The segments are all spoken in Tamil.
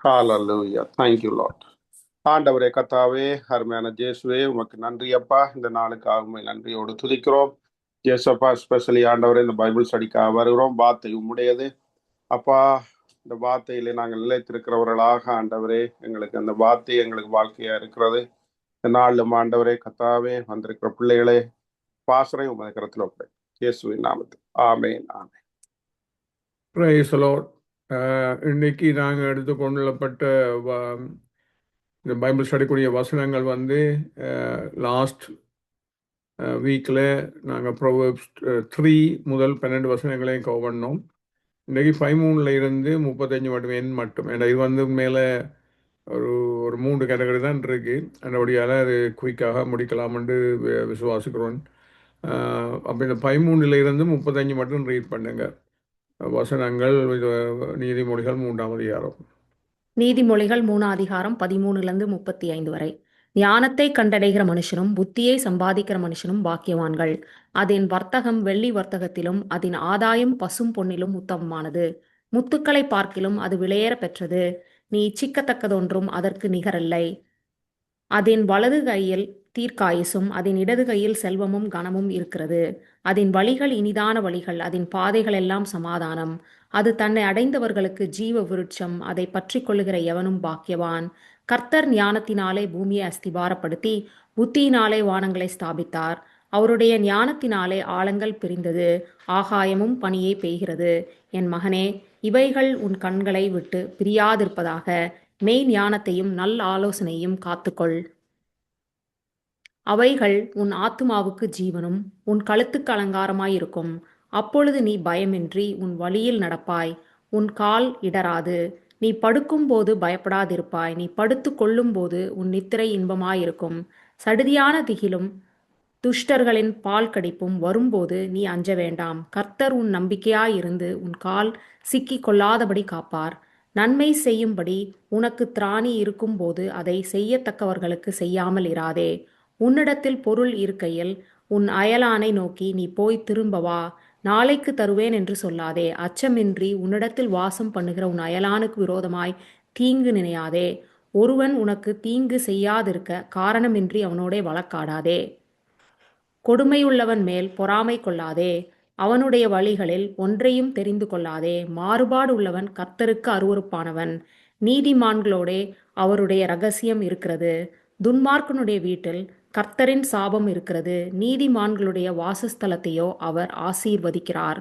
ஹalleluya. Thank you, Lord. ஆண்டவரே கத்தாவே, அருமையான ஜேசுவே, உமக்கு நன்றி அப்பா. இந்த நாளுக்காக உம்மை நன்றியோடு துதிக்கிறோம். ஜேசப்பா, ஸ்பெஷலி ஆண்டவரே, இந்த பைபிள் ஸ்டடிக்காக வருகிறோம். வார்த்தை உம்முடையது அப்பா. இந்த வார்த்தையிலே நாங்கள் நிலைத்திருக்கிறவர்களாக ஆண்டவரே, எங்களுக்கு அந்த வார்த்தை எங்களுக்கு வாழ்க்கையா இருக்கிறது. இந்த நாளிலும் ஆண்டவரே கத்தாவே, வந்திருக்கிற பிள்ளைகளே பாசறை உமது கரத்தில் ஒப்படை இயேசுவின் நாமத்தில் ஆமேன் ஆமேன். Price Lord. இன்னைக்கு நாங்கள் எடுத்துக்கொள்ளப்பட்ட இந்த பைபிள் ஸ்டடிக்குரிய வசனங்கள் வந்து லாஸ்ட் வீக்கில் நாங்கள் ப்ரோவர்ப்ஸ் 3 முதல் 12 வசனங்களையும் கவர் பண்ணோம். இன்றைக்கி 13 இருந்து 35 மட்டும் எண் மட்டும். ஏன்னா இது வந்து மேலே ஒரு ஒரு 3 கேட்டகரி தான் இருக்குது. அதனுடையால் அது குயிக்காக முடிக்கலாம்னு விசுவாசிக்கிறோம். அப்போ இந்த 13 இருந்து 35 மட்டும் ரீட் பண்ணுங்க வசனங்கள். நீதிமொழிகள் 3ஆம் அதிகாரம். நீதிமொழிகள் 3ஆம் அதிகாரம் 13லிருந்து 35 வரை. ஞானத்தை கண்டடைகிற மனுஷனும் புத்தியை சம்பாதிக்கிற மனுஷனும் பாக்கியவான்கள். அதன் வர்த்தகம் வெள்ளி வர்த்தகத்திலும் அதன் ஆதாயம் பசும் பொன்னிலும் உத்தமமானது. முத்துக்களை பார்க்கிலும் அது விலையேற பெற்றது. நீ இச்சிக்கத்தக்கதொன்றும் அதற்கு நிகரல்லை. அதன் வலது கையில் தீர்க்காயுசும் அதன் இடது கையில் செல்வமும் கனமும் இருக்கிறது. அதன் வழிகள் இனிதான வழிகள், அதன் பாதைகள் எல்லாம் சமாதானம். அது தன்னை அடைந்தவர்களுக்கு ஜீவ விருட்சம். அதை பற்றி கொள்ளுகிற எவனும் பாக்கியவான். கர்த்தர் ஞானத்தினாலே பூமியை அஸ்திபாரப்படுத்தி புத்தியினாலே வானங்களை ஸ்தாபித்தார். அவருடைய ஞானத்தினாலே ஆழங்கள் பிரிந்தது, ஆகாயமும் பனியை பெய்கிறது. என் மகனே, இவைகள் உன் கண்களை விட்டு பிரியாதிருப்பதாக. மெய் ஞானத்தையும் நல் ஆலோசனையும் காத்துக்கொள். அவைகள் உன் ஆத்துமாவுக்கு ஜீவனும் உன் கழுத்துக்கு அலங்காரமாயிருக்கும். அப்பொழுது நீ பயமின்றி உன் வழியில் நடப்பாய், உன் கால் இடராது. நீ படுக்கும்போது பயப்படாதிருப்பாய், நீ படுத்து கொள்ளும்போது உன் நித்திரை இன்பமாயிருக்கும். சடுதியான திகிலும் துஷ்டர்களின் பால் கடிப்பும் வரும்போது நீ அஞ்ச வேண்டாம். கர்த்தர் உன் நம்பிக்கையாயிருந்து உன் கால் சிக்கிக் கொள்ளாதபடி காப்பார். நன்மை செய்யும்படி உனக்கு திராணி இருக்கும்போது அதை செய்யத்தக்கவர்களுக்கு செய்யாமல் இராதே. உன்னிடத்தில் பொருள் இருக்கையில் உன் அயலானை நோக்கி நீ போய் திரும்ப வா, நாளைக்கு தருவேன் என்று சொல்லாதே. அச்சமின்றி உன்னிடத்தில் வாசம் பண்ணுகிற உன் அயலானுக்கு விரோதமாய் தீங்கு நினையாதே. ஒருவன் உனக்கு தீங்கு செய்யாதிருக்க காரணமின்றி அவனோடே வழக்காடாதே. கொடுமையுள்ளவன் மேல் பொறாமை கொள்ளாதே, அவனுடைய வழிகளில் ஒன்றையும் தெரிந்து கொள்ளாதே. மாறுபாடு உள்ளவன் கர்த்தருக்கு அருவருப்பானவன். நீதிமான்களோடே அவருடைய இரகசியம் இருக்கிறது. துன்மார்க்கனுடைய வீட்டில் கர்த்தரின் சாபம் இருக்கிறது. நீதிமான்களுடைய வாசஸ்தலத்தையோ அவர் ஆசீர்வதிக்கிறார்.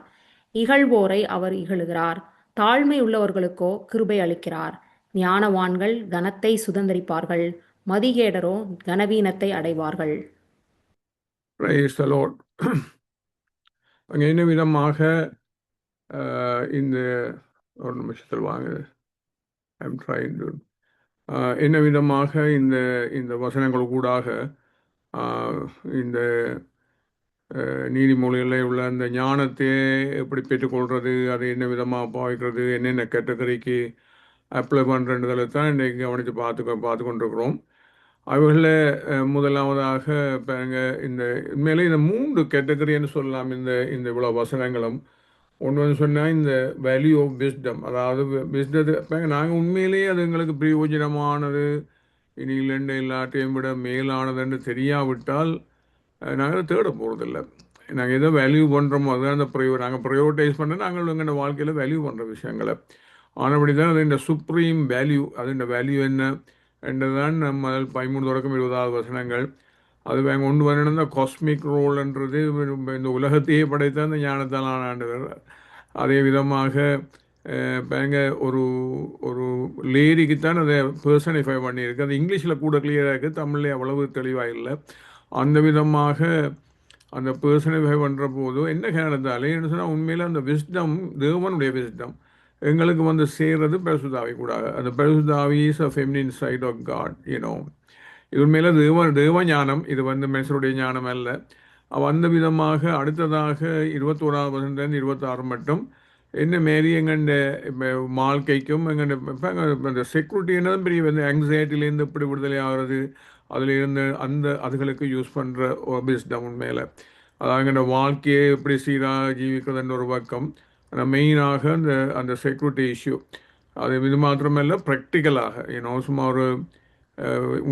இகழ்வோரை அவர் இகழுகிறார், தாழ்மை உள்ளவர்களுக்கோ கிருபை அளிக்கிறார். ஞானவான்கள் கனத்தை சுதந்தரிப்பார்கள், மதிகேடரோ கனவீனத்தை அடைவார்கள். Praise the Lord. அங்கே என்ன விதமாக இந்த ஒரு நிமிஷத்தில் வாங்க, ஐம் ட்ரைங் டு என்ன விதமாக இந்த இந்த வசனங்கள் கூடாக இந்த நீதிமொழிகளில் உள்ள அந்த ஞானத்தை எப்படி பெற்றுக்கொள்வது, அதை என்ன விதமாக பாவிக்கிறது, என்னென்ன கேட்டகரிக்கு அப்ளை பண்ணுறதுல தான் இன்றைக்கு கவனித்து பார்த்து கொண்டிருக்கிறோம். அவர்களில் முதலாவதாக இந்த உண்மையிலே இந்த 3 கேட்டகரின்னு சொல்லலாம். இந்த இவ்வளோ வசனங்களும் ஒன்று சொன்னால் இந்த வேல்யூ ஆஃப் விஸ்டம், அதாவது விஸ்டத்தை நாங்கள் உண்மையிலேயே அது எங்களுக்கு பிரயோஜனமானது, இனியிலேருந்து எல்லாத்தையும் விட மேலானதுன்னு தெரியாவிட்டால் நாங்கள் தேட போகிறதில்ல. நாங்கள் எதோ வேல்யூ பண்ணுறோமோ அதுதான் அந்த நாங்கள் ப்ரையோரிட்டைஸ் பண்ண நாங்கள் எங்கள் வாழ்க்கையில் வேல்யூ பண்ணுற விஷயங்களை. ஆனபடி தான் அது இந்த சுப்ரீம் வேல்யூ. அது இந்த வேல்யூ என்ன என்றுதான் நம்ம 13 தொடக்கம் 20வது வசனங்கள். அது கொண்டு வரணும்னா காஸ்மிக் ரோல்ன்றது இந்த உலகத்தையே படைத்த அந்த ஞானத்தால் ஆனாண்டவர். அதே விதமாக ஒரு ஒரு லேடிக்குத்தான் அதை பர்சனிஃபை பண்ணியிருக்கு. அது இங்கிலீஷில் கூட கிளியராக இருக்குது, தமிழில் அவ்வளவு தெளிவாக இல்லை. அந்த விதமாக அந்த பர்சனிஃபை பண்ணுற போது என்ன காரணத்தாலே என்ன சொன்னால் உண்மையில் அந்த விஸ்டம் தேவனுடைய விஸ்டம் எங்களுக்கு வந்து சேர்றது பரிசுத்தாவி கூடாது. அந்த பரிசுத்தாவி is a feminine side of God, you know. இது உண்மையில் தேவ ஞானம், இது வந்து மனுஷருடைய ஞானம் அல்ல. அந்த விதமாக அடுத்ததாக 21வது வசனத்துலேருந்து 26 மட்டும் என்ன மாரி எங்கள்ட வாழ்க்கைக்கும் எங்கள்ட செக்யூரிட்டி என்னதும் பெரிய வந்து ஆங்ஸைட்டிலேருந்து எப்படி விடுதலை ஆகிறது, அதில் இருந்து அதுகளுக்கு யூஸ் பண்ணுற விஸ்டம் உண்மையில். அதாவது எங்கள்ட வாழ்க்கையை எப்படி சீராக ஜீவிக்கிறதுன்ற ஒரு பக்கம், மெயினாக அந்த செக்யூரிட்டி இஷ்யூ அது இது மாத்திரமல்ல ப்ராக்டிக்கலாக சும்மா ஒரு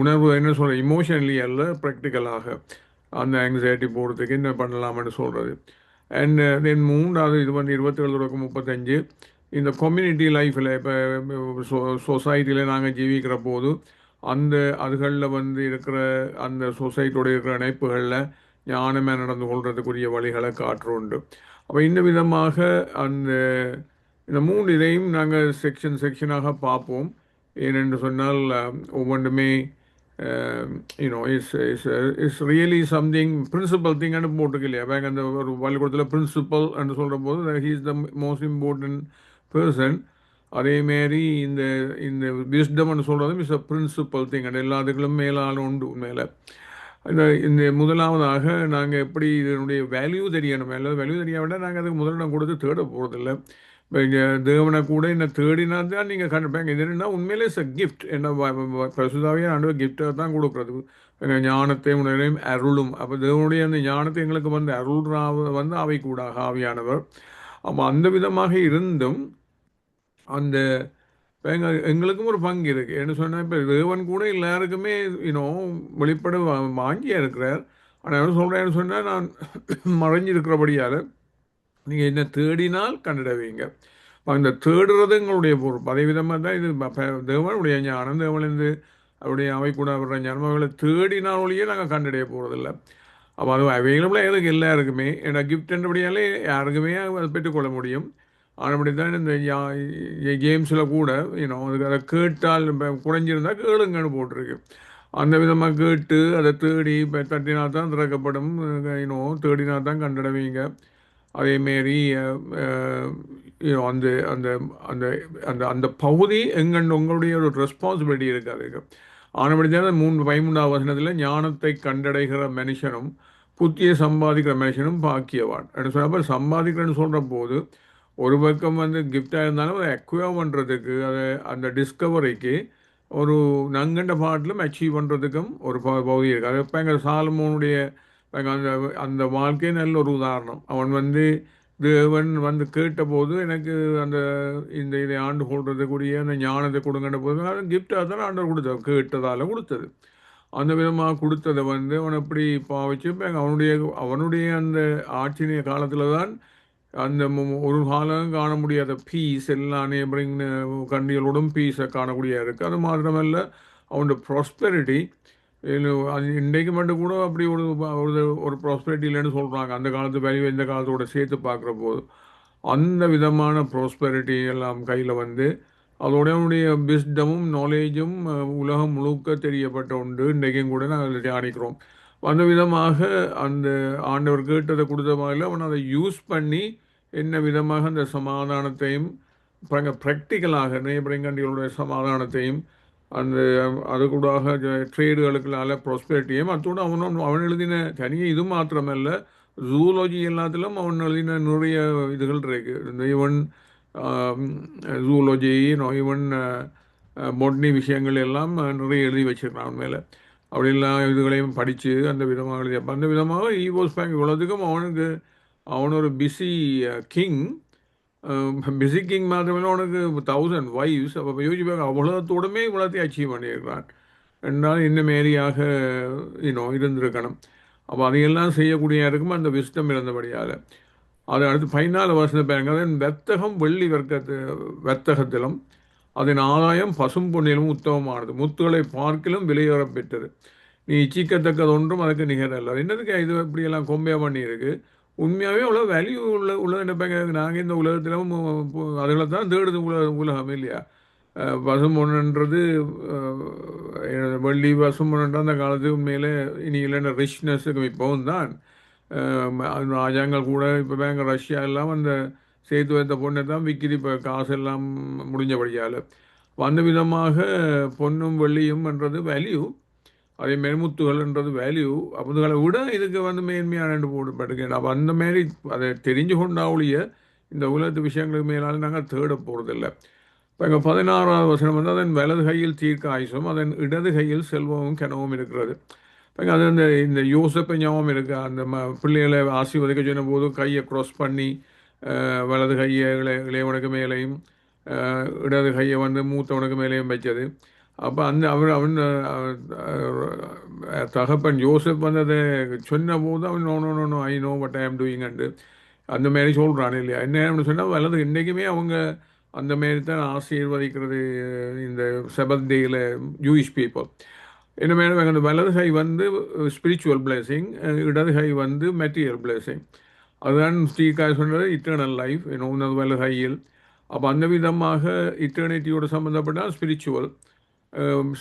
உணர்வு என்ன சொல்ற இமோஷனலி அல்ல ப்ராக்டிக்கலாக அந்த ஆங்ஸைட்டி போகிறதுக்கு என்ன பண்ணலாம்னு சொல்கிறது. அண்ட் தென் மூன்றாவது இது வந்து 27-35 இந்த கம்யூனிட்டி லைஃப்பில் இப்போ சொசைட்டியில் நாங்கள் ஜீவிக்கிற போது அந்த அதுகளில் வந்து இருக்கிற அந்த சொசைட்டியோட இருக்கிற இணைப்புகளில் ஞானமாக நடந்து கொள்றதுக்குரிய வழிகளை காட்டுறோண்டு. அப்போ இந்த விதமாக அந்த இந்த மூன்று இதையும் நாங்கள் செக்ஷனாக பார்ப்போம். ஏனென்று சொன்னால் ஒவ்வொன்றுமே இட்ஸ் ரியலி சம்திங் பிரின்சிபல் திங்னு போட்டுக்கு இல்லையா. வேங்க அந்த ஒரு பள்ளிக்கூடத்தில் பிரின்சிபல் என்று சொல்கிற போது he is the most important person. அதேமாரி இந்த இந்த விஸ்டம்னு சொல்கிறதும் இஸ் அ பிரின்சிபல் திங். அது எல்லாத்துக்களும் மேலான உண்டு மேலே. இந்த முதலாவதாக நாங்கள் எப்படி இதனுடைய வேல்யூ தெரியணும். வேல்யூ தெரியாவிட்டால் நாங்கள் அதுக்கு முதலிடம் கொடுத்து தேட போகிறதில்ல. இப்போ இங்கே தேவனை கூட என்ன தேடினா தான் நீங்கள் கண்டிப்பாங்க. இது என்னன்னா உண்மையிலே இஸ் அ கிஃப்ட். என்ன பரிசுத்தாவே ஆண்டவர் கிஃப்டாக தான் கொடுக்குறது. ஞானத்தை உணரையும் அருளும். அப்போ தேவனுடைய அந்த ஞானத்தை எங்களுக்கு வந்து அருள் வந்து அவை கூட ஆவியானவர். அப்போ அந்த விதமாக இருந்தும் அந்த எங்களுக்கும் ஒரு பங்கு இருக்குது. என்ன சொன்னால் இப்போ தேவன் கூட எல்லாருக்குமே வெளிப்பட வாங்கியாக இருக்கிறார். ஆனால் என்ன சொல்கிறேன்னு சொன்னால் நான் மறைஞ்சிருக்கிறபடியால் நீங்கள் என்ன தேடினால் கண்டிடுவீங்க. அந்த தேடுறது எங்களுடைய பொறுப்பு. அதே விதமாக தான் இது தேவனுடைய ஞானம். தேவனிருந்து அவருடைய அவை கூட வர்ற ஞானம் அவர்களை தேடினால் ஒழியே நாங்கள் கண்டடைய போகிறதில்ல. அப்போ அது அவைலபிளாக எதுக்கு எல்லாருக்குமே ஏன்னா கிஃப்ட்ன்றபடியாலே யாருக்குமே அதை பெற்றுக்கொள்ள முடியும். ஆனபடி தான் இந்த கேம்ஸில் கூட அதுக்கு அதை கேட்டால் குறைஞ்சிருந்தால் கேளுங்கன்னு போட்டிருக்கு. அந்த விதமாக கேட்டு அதை தேடி இப்போ தட்டினா தான் திறக்கப்படும். தேடினா தான் கண்டிடுவீங்க. அதேமாரி அந்த அந்த அந்த அந்த அந்த பகுதி உங்களுடைய ஒரு ரெஸ்பான்சிபிலிட்டி இருக்காது. ஆனபடி தான் 13வது வசனத்தில் ஞானத்தை கண்டடைகிற மனுஷனும் புத்தியை சம்பாதிக்கிற மனுஷனும் பாக்கியவான் அப்படின்னு சொன்னப்போ சம்பாதிக்கிறேன்னு சொல்கிற போது ஒரு பக்கம் வந்து கிஃப்டாக இருந்தாலும் அதை அக்வயர் பண்ணுறதுக்கு அதை அந்த டிஸ்கவரிக்கு ஒரு நங்கண்ட பாட்டிலும் அச்சீவ் பண்ணுறதுக்கும் ஒரு பகுதி இருக்குது. அது இப்போ எங்கள் சாலமோனுடைய அந்த அந்த வாழ்க்கை நல்ல ஒரு உதாரணம். அவன் வந்து தேவன் வந்து கேட்டபோது எனக்கு அந்த இதை ஆண்டு கொள்றதுக்குரிய அந்த ஞானத்தை கொடுங்கிற போது அது கிஃப்டாக தான் ஆண்டவர் கொடுத்தது. கேட்டதால் கொடுத்தது. அந்த விதமாக கொடுத்ததை வந்து அவன் எப்படி பாவிச்சு அவனுடைய அந்த ஆட்சிய காலத்தில் தான் அந்த ஒரு காலம் காண முடியாத பீஸ் எல்லா நேபரிங் கண்ட்ரிகளோடும் பீஸை காணக்கூடிய இருக்குது. அது மாத்திரமல்ல அவனுடைய ப்ராஸ்பெரிட்டி அது இன்றைக்கு மட்டும் கூட அப்படி ஒரு ஒரு ப்ராஸ்பெரிட்டி இல்லைன்னு சொல்கிறாங்க. அந்த காலத்து வேல்யூ இந்த காலத்தோட சேர்த்து பார்க்குற போது அந்த விதமான ப்ராஸ்பெரிட்டி எல்லாம் கையில் வந்து அதோடைய விஸ்டமும் நாலேஜும் உலகம் முழுக்க தெரியப்பட்ட உண்டு. இன்றைக்கும் கூட நாங்கள் தியானிக்கிறோம். அந்த விதமாக அந்த ஆண்டவர் கேட்டதை கொடுத்த மாதிரி அவன் அதை யூஸ் பண்ணி என்ன விதமாக அந்த சமாதானத்தையும் ப்ராக்டிக்கலாக நேபரிங் கண்ட்ரிகளுடைய சமாதானத்தையும் அந்த அது கூட ட்ரேடுகளுக்குள்ள ப்ராஸ்பெரிட்டியும் அத்தோடு அவன் எழுதின தனியாக இது மாத்திரமல்ல ஜூலஜி எல்லாத்திலும் அவன் எழுதின நிறைய இதுகள் இருக்குது. ஈவன் ஜூலஜி ஈவன் பொட்னி விஷயங்கள் எல்லாம் நிறைய எழுதி வச்சிருக்கான் அவன் மேலே. அப்படி எல்லாம் இதுகளையும் படித்து அந்த விதமாக எழுதி அந்த விதமாக ஈவோஸ் பேங்க் இவ்வளோத்துக்கும் அவன் ஒரு பிஸி கிங் மாத்திரமே அவனுக்கு 1000 வைஃப்ஸ். அப்போ யோசிப்பாங்க அவ்வளோத்தோடுமே இவ்வளோத்தையும் அச்சீவ் பண்ணியிருக்கிறான் என்றால் இந்த மாரியாக இருந்திருக்கணும். அப்போ அதையெல்லாம் செய்யக்கூடிய இருக்கும் அந்த விஸ்டம் இருந்தபடியால். அது அடுத்து 14 வருஷம் பாருங்க. அதன் வர்த்தகம் வெள்ளி வர்த்தகத்திலும் அதன் ஆதாயம் பசும் பொன்னிலும் உத்தமமானது, முத்துகளை பார்க்கிலும் விலையேற பெற்றது, நீ இச்சிக்கத்தக்கது ஒன்றும் அதுக்கு நிகரல்ல. அது என்னதுக்கு இது இப்படியெல்லாம் கொம்பையாக பண்ணியிருக்கு. உண்மையாகவே அவ்வளோ வேல்யூ உள்ளது நினைப்பாங்க. நாங்கள் இந்த உலகத்திலும் அதுகளை தான் தேடுது உலகம் இல்லையா. பசும்பொன்னுன்றது வெள்ளி பசும்பொன்னுன்ற அந்த காலத்துக்கு மேலே இனி இல்லைன்னா ரிச்னஸுக்கு இப்போவும் தான் ராஜாங்கள் கூட இப்போ பேங்க ரஷ்யா எல்லாம் அந்த சேர்த்து வைத்த பொண்ணை தான் விற்கிது இப்போ காசு எல்லாம் முடிஞ்சபடியால். அந்த விதமாக பொன்னும் வெள்ளியும் என்றது வேல்யூ, அதே மெருமுத்துகள்ன்றது வேல்யூ. அதுகளை விட இதுக்கு வந்து மேன்மையான போட்டுப்பட்டுக்கேன். அப்போ அந்த மாரி அதை தெரிஞ்சு கொண்டாவுடைய இந்த உலகத்து விஷயங்களுக்கு மேலால் நாங்கள் தேட போகிறதில்லை. இப்போ எங்கள் 16வது வசனம் வந்து அதன் வலது கையில் தீர்க்க ஆயுசும் அதன் இடது கையில் செல்வமும் கனவும் இருக்கிறது. இப்போ அது இந்த யோசப்பை ஞாபகம் இருக்கு. அந்த பிள்ளைகளை ஆசீர்வதிக்க சொன்ன போது கையை க்ராஸ் பண்ணி வலது கையை இளையவனுக்கு மேலேயும் இடது கையை வந்து மூத்தவனுக்கு மேலேயும் வச்சது. அப்போ அந்த தகப்பன் யோசப் வந்து அதை சொன்ன போது அவன் no no no no I know what I am டூயிங்ண்டு அந்த மாதிரி சொல்கிறான் இல்லையா. என்ன சொன்னால் வலது இன்றைக்குமே அவங்க அந்த மாரி தான் ஆசீர்வதிக்கிறது இந்த செபத் டேயில் ஜூயிஷ் பீப்புள். என்ன மேடம் அந்த வலது கை வந்து ஸ்பிரிச்சுவல் பிளெஸிங், இடது கை வந்து மெட்டீரியல் பிளெஸிங். அதுதான் ஸ்ரீகாய் சொன்னது இட்டர்னல் லைஃப் இன்னொன்று வலது கையில். அப்போ அந்த விதமாக இட்டர்னிட்டியோடு சம்மந்தப்பட்டால் ஸ்பிரிச்சுவல்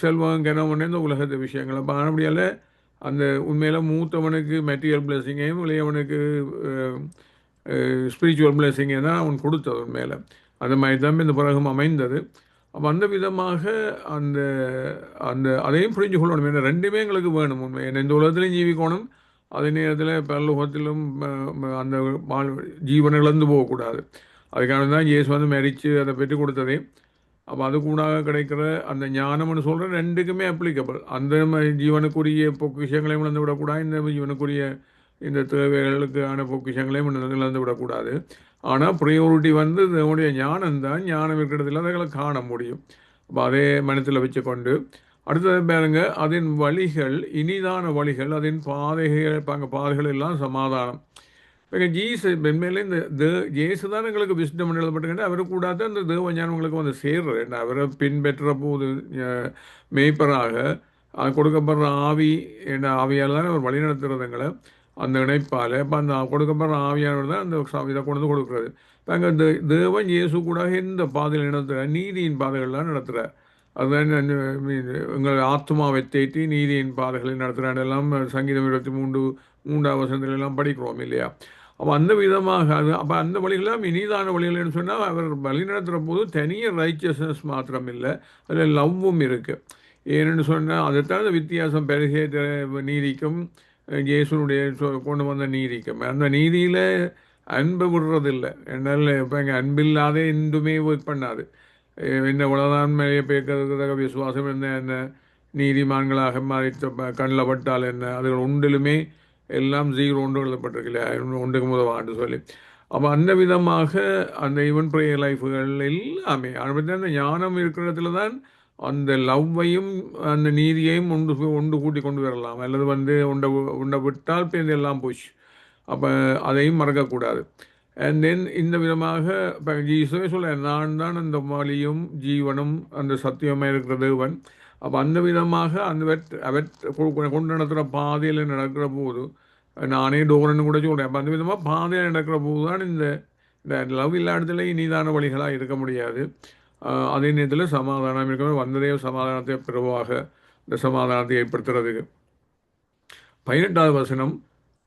செல்வம் கிணவன் இந்த உலகத்து விஷயங்கள். அப்போ அப்படியால் அந்த உண்மையில் மூத்தவனுக்கு மெட்டீரியல் பிளெஸிங்கையும் இளையவனுக்கு ஸ்பிரிச்சுவல் பிளெஸிங்கை தான் அவன் கொடுத்தது உண்மையில். அந்த மாதிரி தான் இந்த பிறகும் அமைந்தது. அப்போ அந்த விதமாக அந்த அந்த அதையும் புரிஞ்சு கொள்ளணும். ஏன்னா ரெண்டுமே எங்களுக்கு வேணும் உண்மை. இந்த உலகத்திலையும் ஜீவிக்கணும், அதே நேரத்தில் பரலோகத்திலும் அந்த ஜீவனை இழந்து போகக்கூடாது. அதுக்காக தான் இயேசு வந்து மரித்து அதை பெற்றுக் கொடுத்ததே. அப்போ அது கூட கிடைக்கிற அந்த ஞானம்னு சொல்கிற ரெண்டுக்குமே அப்ளிகபிள். அந்த ஜீவனுக்குரிய பொக்கிஷங்களையும் இழந்து விடக்கூடாது, இந்த ஜீவனுக்குரிய இந்த தேவைகளுக்கான பொக்கிஷங்களையும் இழந்து விடக்கூடாது. ஆனால் ப்ரையாரிட்டி வந்து நம்முடைய ஞானம் தான். ஞானம் இருக்கிறதுல அதுகளை காண முடியும். அப்போ அதே மனத்தில் வச்சுக்கொண்டு அடுத்தது பாருங்க, அதன் வழிகள் இனிதான வழிகள், அதன் பாதைகள் எல்லாம் சமாதானம். இப்போ ஜீசு மென்மேலே இந்த ஜேசு தான் எங்களுக்கு விஸ்டம் எழுதப்பட்டிருக்கின்ற அவரு கூடாது அந்த தேவ ஞானம் உங்களுக்கு வந்து சேர்றது. அவரை பின்பற்ற போது மேய்ப்பராக கொடுக்கப்படுற ஆவி என்ற ஆவியால் தான் அவர் வழிநடத்துறதுங்களை அந்த இணைப்பால். இப்போ அந்த கொடுக்கப்படுற ஆவியானவர் தான் அந்த இதை கொண்டு வந்து கொடுக்குறது. இப்போ அங்கே தேவன் இயேசு கூட எந்த பாதையில் நடத்துகிறார்? நீதியின் பாதைகள்லாம் நடத்துகிறார். அதுதான் எங்கள் ஆத்மாவை தேற்றி நீதியின் பாதைகளில் நடத்துகிறார். எல்லாம் சங்கீதம் 23 வசனத்திலெல்லாம் படிக்கிறோம் இல்லையா. அப்போ அந்த விதமாக அது அப்போ அந்த வழிகளாம் இனிதான வழிகள்னு சொன்னால் அவர் வழி நடத்துகிற போது தனிய ரைச்சஸ்னஸ் மாத்திரம் இல்லை, அதில் லவ்வும் இருக்குது. ஏன்னு சொன்னால் அதைத்தான் அந்த வித்தியாசம் பெருகே நீதிக்கும் இயேசுனுடைய கொண்டு வந்த நீதிக்கும். அந்த நீதியில் அன்பை விடுறதில்லை. என்னால் இப்போ எங்கள் அன்பில்லாதே இன்றுமே ஒர்க் பண்ணாது. என்ன உலதான் மேலே பேக்கிறதுக்காக விசுவாசம் என்ன நீதிமான்களாக மாறி கண்ணில் பட்டால் என்ன, அதுகள் ஒன்றிலுமே எல்லாம் 0 ஒன்று எழுதப்பட்டிருக்கல, ஒன்றுக்கு முதவாண்டு சொல்லி. அப்போ அந்த விதமாக அந்த ஈவன் ப்ரேயர் லைஃப்கள் எல்லாமே அந்த ஞானம் இருக்கிற இடத்துல தான் அந்த லவ்வையும் அந்த நீதியையும் ஒன்று கூட்டி கொண்டு வரலாம். அல்லது வந்து உண்டை விட்டால் பேருந்து எல்லாம் போச்சு. அப்போ அதையும் மறக்கக்கூடாது. அண்ட் தென் இந்த விதமாக இப்போ ஜீசுவே சொல்ல, நான் தான் அந்த வழியும் ஜீவனும் அந்த சத்தியமாக இருக்கிற தேவன். அப்போ அந்த விதமாக கொண்டு நடத்துகிற பாதையில் நடக்கிற போது நானே டோரன்னு கூட சொல்கிறேன். அப்போ அந்த விதமாக பாதையில் நடக்கிற போது தான் இந்த லவ் இல்லாததுல இனிதான வழிகளாக இருக்க முடியாது. அதே நேரத்தில் சமாதானம் இருக்க வந்ததே சமாதானத்தை பிறவாக இந்த சமாதானத்தை ஏற்படுத்துறதுக்கு. 18வது வசனம்,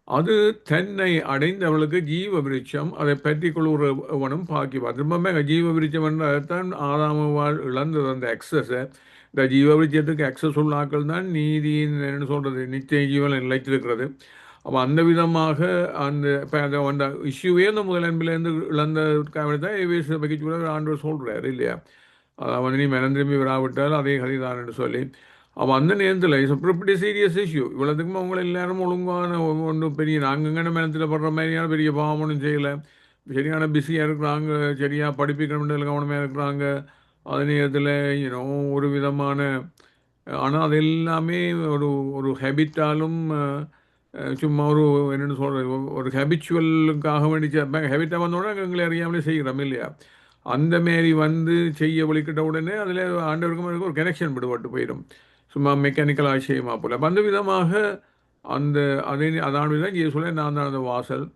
அது தன்னை அடைந்தவளுக்கு ஜீவ விருட்சம், அதை பற்றி கொள்வனும் பாக்கிவார். திரும்ப ஜீவ விருட்சம் என்றதான் ஆதாமவால் இழந்தது அந்த அக்சஸை. இந்த ஜீவ விருட்சத்துக்கு அக்சஸ் உள்ள ஆக்கள் தான் நீதியின் என்ன சொல்கிறது நிச்சய ஜீவன் நிலைத்திருக்கிறது. அப்போ அந்த விதமாக அந்த இப்போ அந்த இஷ்யூவே அந்த முதல் அன்பிலேருந்து இழந்ததுக்காக தான் ஏவிஎஸ் பகிச்சு ஆண்டவர் சொல்கிறார் இல்லையா. அதாவது வந்து நீ மனம் திரும்பி விடாவிட்டால் அதே கதிதான் என்று சொல்லி. அப்போ அந்த நேரத்தில் இட்ஸ் ப்ரிட்டி சீரியஸ் இஷ்யூ. இவ்வளோத்துக்குமே அவங்கள எல்லாரும் ஒழுங்கான ஒன்றும் பெரிய நாங்கள் மனத்தில் படுற மாதிரியான பெரிய பாவம் ஒன்றும் செய்யலை. சரியான பிஸியாக இருக்கிறாங்க, சரியாக படிப்பிக்கணுன்றதுல கவனமாக இருக்கிறாங்க. அதே நேரத்தில் ஒரு விதமான ஆனால் அது எல்லாமே ஒரு ஹேபிட்டாலும் சும்மா என்னென்னு சொல்கிறது ஒரு ஹேபிச்சுவலுக்காக வேண்டி ஹேபிட்டாக வந்தோடனே எங்களை அறியாமலே செய்கிறோம் இல்லையா. அந்த மாரி வந்து செய்ய வலிக்கிட்ட உடனே அதில் ஆண்டவருக்கும் ஒரு கனெக்ஷன் விடுபட்டு போயிடும், சும்மா மெக்கானிக்கல் ஆச்சரியமாக போல. அப்போ அந்த விதமாக அதான் தான் சொல்ல நான் தான் அந்த வாசல்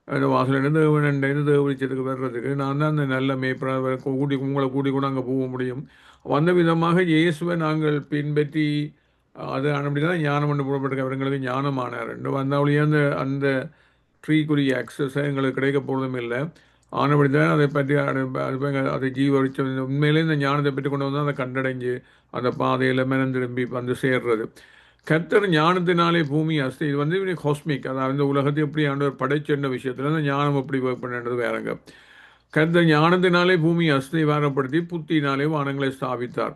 தேவச்சத்துக்கு வர்றதுக்கு நான் தான் அந்த நல்ல மேய்ப்பரை உங்களை கூட்டி கூட அங்கே போக முடியும். அந்த விதமாக இயேசுவை நாங்கள் பின்பற்றி அது அப்படி தான் ஞானம் கொண்டு போடப்பட்டிருக்க அவங்களுக்கு ஞானமானார் ரெண்டு வந்தவழியே அந்த ட்ரீக்குரிய ஆக்சஸை எங்களுக்கு கிடைக்க போகிறதும் இல்லை. ஆனபடி தான் அதை பற்றி அதை ஜீவரிச்சம் உண்மையிலே இந்த ஞானத்தை பற்றி கொண்டு வந்து அதை கண்டடைஞ்சு அந்த பாதையில் மனம் திரும்பி வந்து சேர்றது. கர்த்தர் ஞானத்தினாலே பூமி அஸ்தி, இது வந்து காஸ்மிக், அதாவது இந்த உலகத்தை எப்படி ஆண்டவர் படைச்சென்ற விஷயத்தில் அந்த ஞானம் எப்படி ஒர்க் பண்ணுறது வேறங்க. கர்த்தர் ஞானத்தினாலே பூமி அஸ்தி வாரப்படுத்தி புத்தினாலே வானங்களை ஸ்தாபித்தார்.